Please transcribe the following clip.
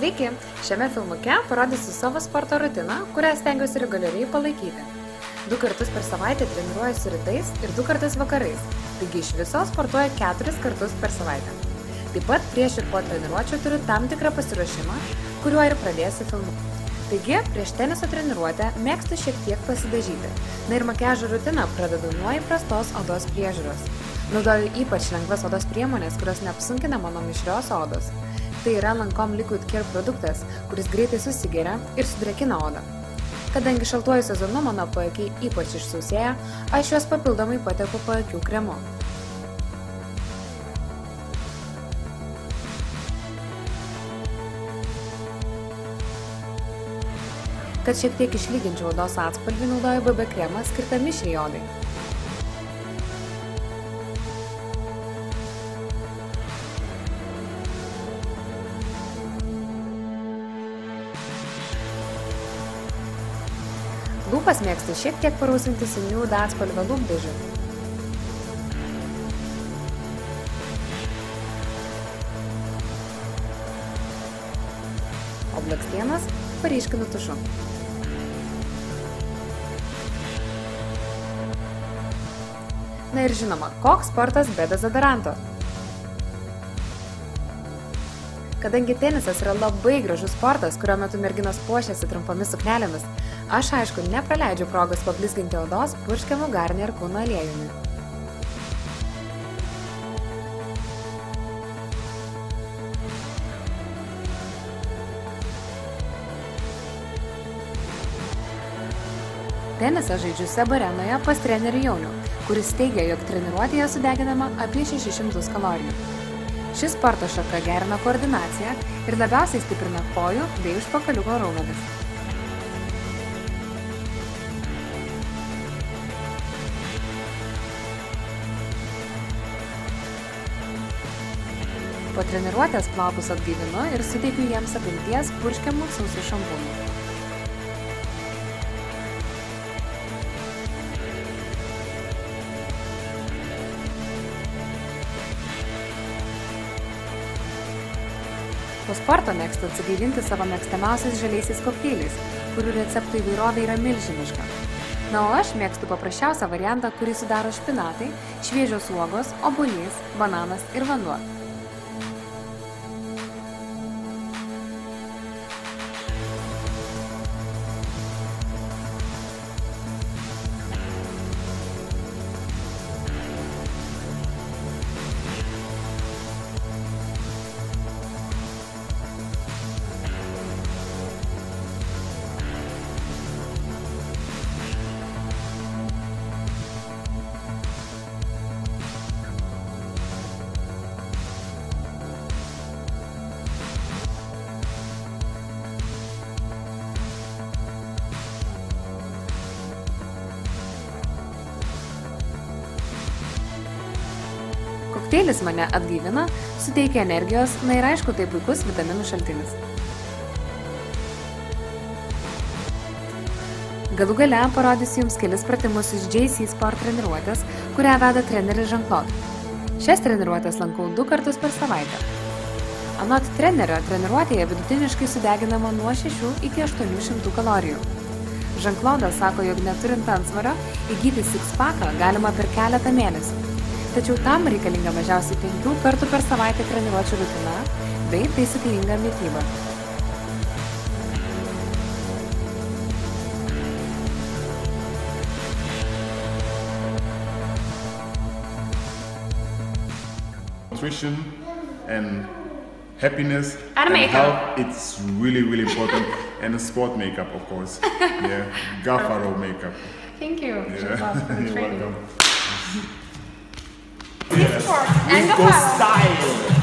Sveiki! Šiame filmuke parodysiu savo sporto rutiną, kurią stengiuosi reguliariai palaikyti. 2 kartus per savaitę treniruojuosi rytais ir 2 kartus vakarais, taigi iš viso sportuoju 4 kartus per savaitę. Taip pat prieš ir po treniruočių turiu tam tikrą pasiruošimą, kuriuo ir pradėsiu filmu. Taigi, prieš teniso treniruotę mėgstu šiek tiek pasidažyti. Na ir makiažo rutiną pradedu nuo įprastos odos priežiūros. Naudoju ypač lengvas odos priemonės, kurios neapsunkina mano mišrios odos. Tai yra Lancome Liquid Care produktas, kuris greitai susigeria ir sudrėkina odą. Kadangi šaltuoju sezonu mano paakiai ypač išsausėja, aš juos papildomai patepu paakių kremu. Kad šiek tiek išlyginčiau odos atspalvį, naudoju BB kremą skirtą mišriai odai. Lūpas mėgstu šiek tiek parausinti su Nude atspalvio lūpdažiu. O blakstienas paryškinu tušu. Na ir žinoma, koks sportas be dezodoranto? Kadangi tenisas yra labai gražus sportas, kurio metu merginos puošiasi trumpomis suknelėmis, aš aišku nepraleidžiu progos pablizginti odos purškiamu Garnier kūno aliejumi. Tenisą žaidžiu Seb arenoje pas trenerį Jaunių, kuris teigia, jog treniruotėje sudeginama apie 600 kalorijų. Ši sporto šaka gerina koordinaciją ir labiausiai stiprina kojų bei užpakaliuko raumenis. Po treniruotės plaukus atgaivinu ir suteikiu jiems apimties purškiamų sausių šampūnų. Po sporto mėgstu atsigaivinti savo mėgstamiausiais žaliaisiais kokteiliais, kurių receptų įvairovė yra milžiniška. Na, o aš mėgstu paprasčiausią variantą, kurį sudaro špinatai, šviežios uogos, obuolys, bananas ir vanduo. Kokteilis mane atgaivina, suteikia energijos, na ir aišku, tai puikus vitaminų šaltinis. Galų gale parodysiu jums kelis pratimus iš JC Sport treniruotės, kurią veda treneris Jean-Claude. Šias treniruotės lankau 2 kartus per savaitę. Anot trenerio, treniruotėje vidutiniškai sudeginama nuo 6 iki 800 kalorijų. Jean-Claude sako, jog neturint antsvario, įgyti six-packą galima per keletą mėnesių. Tačiau tam reikalinga mažiausiai 5 kartų per savaitę treniruočių rutina bei taisyklinga mityba. Nutrition and happiness and health, it's really important. And sport makeup, of course. Yeah, Gaffaro makeup. Thank you. Yeah. You're welcome. And Go style.